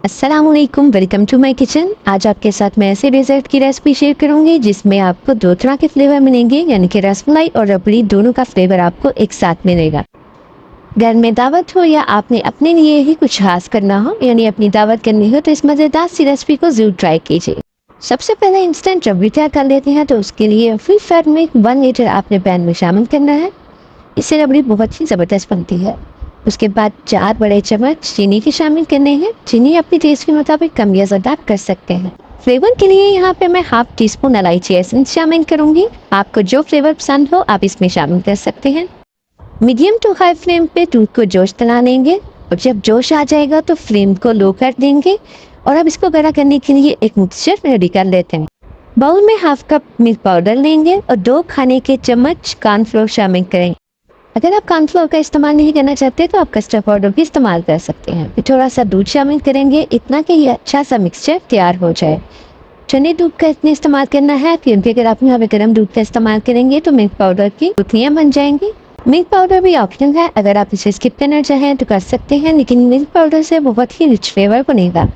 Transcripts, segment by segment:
अस्सलामुअलैकुम, welcome to my kitchen. आज आपके साथ मैं ऐसे डेजर्ट की रेसिपी शेयर करूंगी जिसमें आपको दो तरह के फ्लेवर मिलेंगे, यानी कि रसमलाई और रबड़ी दोनों का फ्लेवर आपको एक साथ मिलेगा। घर में दावत हो या आपने अपने लिए ही कुछ खास करना हो, यानी अपनी दावत करनी हो, तो इस मज़ेदार सी रेसिपी को जरूर ट्राई कीजिए। सबसे पहले इंस्टेंट रबड़ी तैयार कर लेते हैं। तो उसके लिए फुल फैट मिल्क 1 लीटर आपने पैन में शामिल करना है। इससे रबड़ी बहुत ही ज़बरदस्त बनती है। उसके बाद 4 बड़े चम्मच चीनी के शामिल करने हैं। चीनी अपनी टेस्ट के मुताबिक कम या ज़्यादा कर सकते हैं। फ्लेवर के लिए यहाँ पे मैं हाफ टी स्पून इलायची एसेंस शामिल करूंगी। आपको जो फ्लेवर पसंद हो आप इसमें शामिल कर सकते हैं। मीडियम टू हाई फ्लेम पे दूध को जोश दिला लेंगे और जब जोश आ जाएगा तो फ्लेम को लो कर देंगे। और अब इसको गाढ़ा करने के लिए एक मिक्सचर रेडी कर लेते हैं। बाउल में हाफ कप मिल्क पाउडर लेंगे और 2 खाने के चम्मच कॉर्नफ्लोर शामिल करेंगे। अगर आप कॉर्नफ्लोर का इस्तेमाल नहीं करना चाहते तो आप कस्टर्ड पाउडर भी इस्तेमाल कर सकते हैं। फिर थोड़ा सा दूध शामिल करेंगे, इतना कि ये अच्छा सा मिक्सचर तैयार हो जाए। ठंडे दूध का इतने इस्तेमाल करना है क्योंकि अगर आप यहाँ पे गर्म दूध का इस्तेमाल करेंगे तो मिल्क पाउडर की गुठलियाँ बन जाएंगी। मिल्क पाउडर भी ऑप्शनल है, अगर आप इसे स्किप करना चाहें तो कर सकते हैं, लेकिन मिल्क पाउडर से बहुत ही रिच फ्लेवर बनेगा।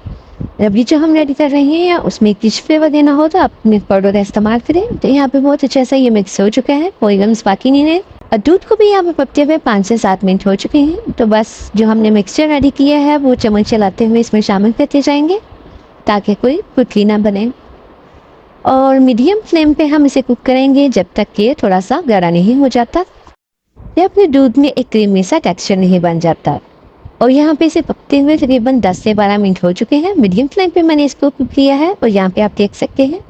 रबड़ी जो हम रेडी कर रहे हैं उसमें रिच फ्लेवर देना हो तो आप मिल्क पाउडर का इस्तेमाल करें। तो यहाँ पे बहुत अच्छा सा ये मिक्स हो चुका है, कोई गम्स बाकी नहीं है। और दूध को भी यहाँ पे पकते हुए 5 से 7 मिनट हो चुके हैं। तो बस जो हमने मिक्सचर रेडी किया है वो चम्मच चलाते हुए इसमें शामिल करते जाएंगे ताकि कोई गुठली ना बने। और मीडियम फ्लेम पे हम इसे कुक करेंगे जब तक कि थोड़ा सा गाढ़ा नहीं हो जाता या फिर दूध में एक क्रीमी सा टेक्सचर नहीं बन जाता। और यहाँ पे इसे पकते हुए तकरीबन 10 से 12 मिनट हो चुके हैं। मीडियम फ्लेम पे मैंने इसको कुक किया है और यहाँ पे आप देख सकते हैं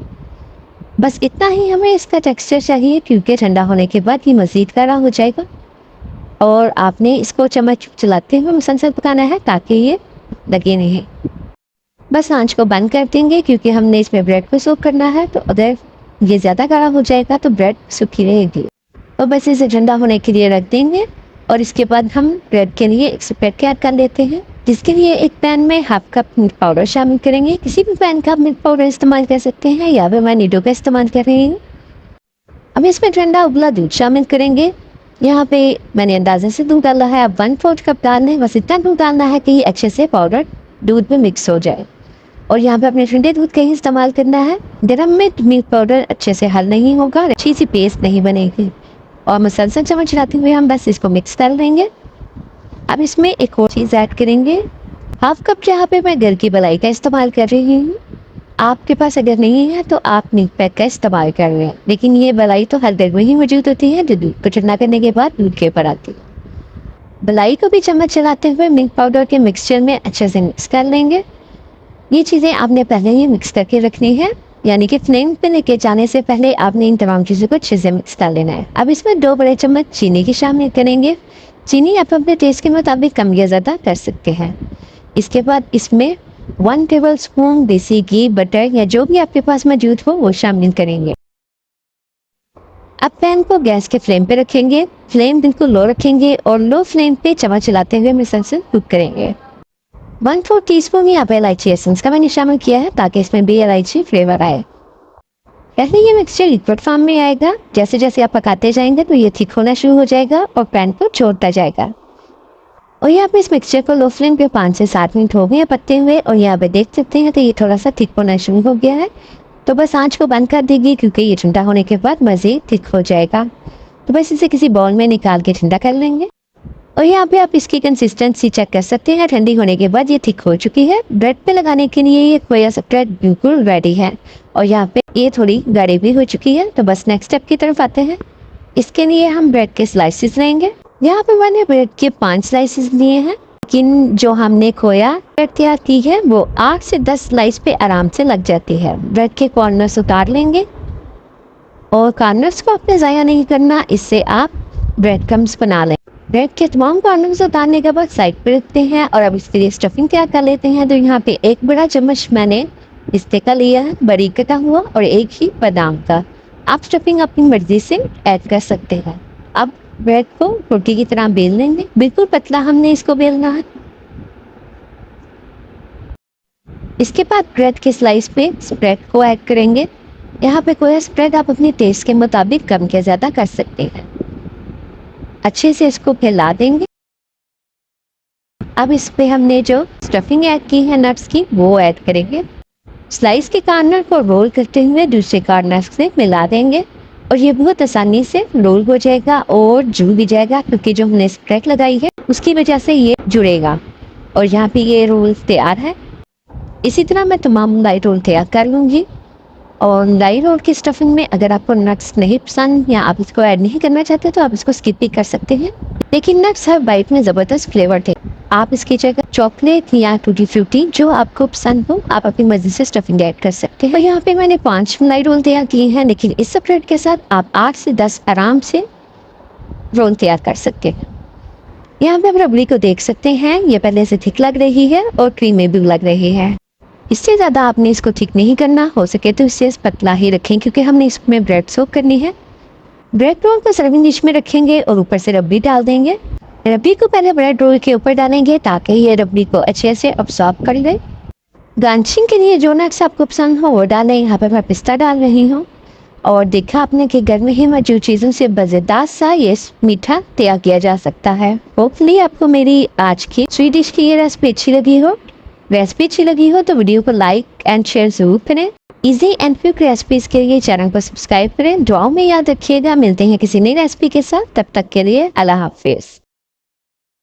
बस इतना ही हमें इसका टेक्सचर चाहिए, क्योंकि ठंडा होने के बाद ये मज़ीद गाढ़ा हो जाएगा। और आपने इसको चम्मच चलाते हुए मुसलसल पकाना है ताकि ये लगे नहीं। बस आंच को बंद कर देंगे क्योंकि हमने इसमें ब्रेड को सोक करना है, तो अगर ये ज़्यादा गाढ़ा हो जाएगा तो ब्रेड सूखी रहेगी। और बस इसे ठंडा होने के लिए रख देंगे। और इसके बाद हम ब्रेड के लिए एक स्प्रेड तैयार कर लेते हैं, जिसके लिए एक पैन में हाफ कप मिल्क पाउडर शामिल करेंगे। किसी भी पैन का मिल्क पाउडर इस्तेमाल कर सकते हैं या फिर मैं नीडो का इस्तेमाल कर रही हूँ। अब इसमें ठंडा उबला दूध शामिल करेंगे। यहाँ पे मैंने अंदाजे से दूध डाला है, अब 1/4 कप डालना है। बस इतना दूध डालना है कि ये अच्छे से पाउडर दूध में मिक्स हो जाए। और यहाँ पे अपने ठंडे दूध का ही इस्तेमाल करना है। गर्म में मिल्क पाउडर अच्छे से हल नहीं होगा, अच्छी सी पेस्ट नहीं बनेगी। और मुसलसल चम्मच चलाते हुए हम बस इसको मिक्स कर लेंगे। अब इसमें एक और चीज़ ऐड करेंगे, हाफ कप यहाँ पे मैं घर की मलाई का इस्तेमाल कर रही हूँ। आपके पास अगर नहीं है तो आप मिल्क पैक का इस्तेमाल कर रहे हैं, लेकिन ये मलाई तो हर घर में ही मौजूद होती है जो दूध को ठंडा करने के बाद दूध के ऊपर आती है। मलाई को भी चम्मच चलाते हुए मिल्क पाउडर के मिक्सचर में अच्छे से मिक्स कर लेंगे। ये चीज़ें आपने पहले ही मिक्स करके रखनी है, यानी कि फ्लेम पे लेके जाने से पहले आपने इन तमाम चीज़ों को अच्छे से मिक्स कर लेना है। अब इसमें 2 बड़े चम्मच चीनी की शामिल करेंगे। चीनी आप अपने टेस्ट के मुताबिक कम या ज़्यादा कर सकते हैं। इसके बाद इसमें 1 टेबल स्पून देसी घी, बटर या जो भी आपके पास मौजूद हो वो शामिल करेंगे। अब पैन को गैस के फ्लेम पे रखेंगे, फ्लेम बिल्कुल लो रखेंगे और लो फ्लेम पे चम्मच चलाते हुए मुसलसल कुक करेंगे। 1/4 टीस्पून यहाँ पे इलायची एसेंस का मैंने शामिल किया है ताकि इसमें भी इलायची फ्लेवर आए। पहले ये मिक्सचर लिक्विड फॉर्म में आएगा, जैसे जैसे आप पकाते जाएंगे तो ये थिक होना शुरू हो जाएगा और पैन को छोड़ता जाएगा। और यहाँ पे इस मिक्सचर को लो फ्लेम पे 5 से 7 मिनट हो गए पकते हुए और यहाँ पे देख सकते हैं तो ये थोड़ा सा थिक होना शुरू हो गया है। तो बस आंच को बंद कर देगी क्योंकि ये ठंडा होने के बाद मज़ीद थिक हो जाएगा। तो बस इसे किसी बाउल में निकाल के ठंडा कर लेंगे। और यहाँ पे आप इसकी कंसिस्टेंसी चेक कर सकते हैं, ठंडी होने के बाद ये थिक हो चुकी है। ब्रेड पे लगाने के लिए ये खोया सा ब्रेड बिल्कुल रेडी है। और यहाँ पे ये थोड़ी गाढ़ी भी हो चुकी है। तो बस नेक्स्ट स्टेप की तरफ आते हैं। इसके लिए हम ब्रेड के स्लाइसेस लेंगे। यहाँ पे मैंने ब्रेड के 5 स्लाइसेस लिए हैं, लेकिन जो हमने खोया ब्रेड तैयार की है वो 8 से 10 स्लाइस पे आराम से लग जाती है। ब्रेड के कॉर्नर्स उतार लेंगे और कॉर्नर्स को आपने ज़ाया नहीं करना, इससे आप ब्रेड क्रम्स बना लें। ब्रेड के तमाम कॉर्नर्स उतारने के बाद साइड पे रखते हैं और अब इसके लिए स्टफिंग तैयार कर लेते हैं। तो यहाँ पे 1 बड़ा चम्मच मैंने पिस्ते का लिया है, बारीक कटा हुआ, और 1 ही बादाम का। आप स्टफिंग अपनी मर्जी से ऐड कर सकते हैं। अब ब्रेड को रोटी की तरह बेल लेंगे, बिल्कुल पतला हमने इसको बेलना है। इसके बाद ब्रेड के स्लाइस पे स्प्रेड को ऐड करेंगे। यहाँ पे कोई स्प्रेड आप अपने टेस्ट के मुताबिक कम या ज़्यादा कर सकते हैं। अच्छे से इसको फैला देंगे। अब इस पे हमने जो स्टफिंग ऐड की है नट्स की वो ऐड करेंगे। स्लाइस के कॉर्नर को रोल करते हुए दूसरे कॉर्नर से मिला देंगे और ये बहुत आसानी से रोल हो जाएगा और जुड़ भी जाएगा, क्योंकि जो हमने स्प्रेड लगाई है उसकी वजह से ये जुड़ेगा। और यहाँ पे ये रोल तैयार है। इसी तरह मैं तमाम मलाई रोल तैयार कर लूँगी। और मलाई रोल की स्टफिंग में अगर आपको नट्स नहीं पसंद या आप इसको ऐड नहीं करना चाहते तो आप इसको स्किप भी कर सकते हैं, लेकिन नट्स हर बाइट में ज़बरदस्त फ्लेवर थे। आप इसकी जगह चॉकलेट या टूटी फ्रूटी जो आपको पसंद हो आप अपनी मर्जी से स्टफिंग ऐड कर सकते हैं। तो यहाँ पे मैंने 5 मलाई रोल तैयार किए हैं, लेकिन इस ब्रेड के साथ आप 8 से 10 आराम से रोल तैयार कर सकते हैं। यहाँ पे आप रबड़ी को देख सकते हैं, ये पहले से थिक लग रही है और क्रीमी भी लग रही है। इससे ज़्यादा आपने इसको थिक नहीं करना, हो सके तो इससे पतला ही रखें, क्योंकि हमने इसमें ब्रेड सोक करनी है। ब्रेड रोल को सर्विंग डिश में रखेंगे और ऊपर से रबड़ी डाल देंगे। रबड़ी को पहले ब्रेड रोल के ऊपर डालेंगे ताकि ये रबड़ी को अच्छे से अब्सॉर्ब कर ले। गार्निशिंग के लिए जो नट्स आपको पसंद हो वो डालें। यहाँ पर मैं पिस्ता डाल रही हूँ और देखा आपने कि घर में ही मौजूद चीज़ों से मज़ेदार सा ये मीठा तैयार किया जा सकता है। होपफुली आपको मेरी आज की स्वीट डिश की ये रेसिपी अच्छी लगी हो। रेसिपी अच्छी लगी हो तो वीडियो को लाइक एंड शेयर ज़रूर करें। इजी एंड क्विक रेसिपीज़ के लिए चैनल को सब्सक्राइब करें। दुआओं में याद रखिएगा। मिलते हैं किसी नई रेसिपी के साथ, तब तक के लिए अल्लाह हाफिज़।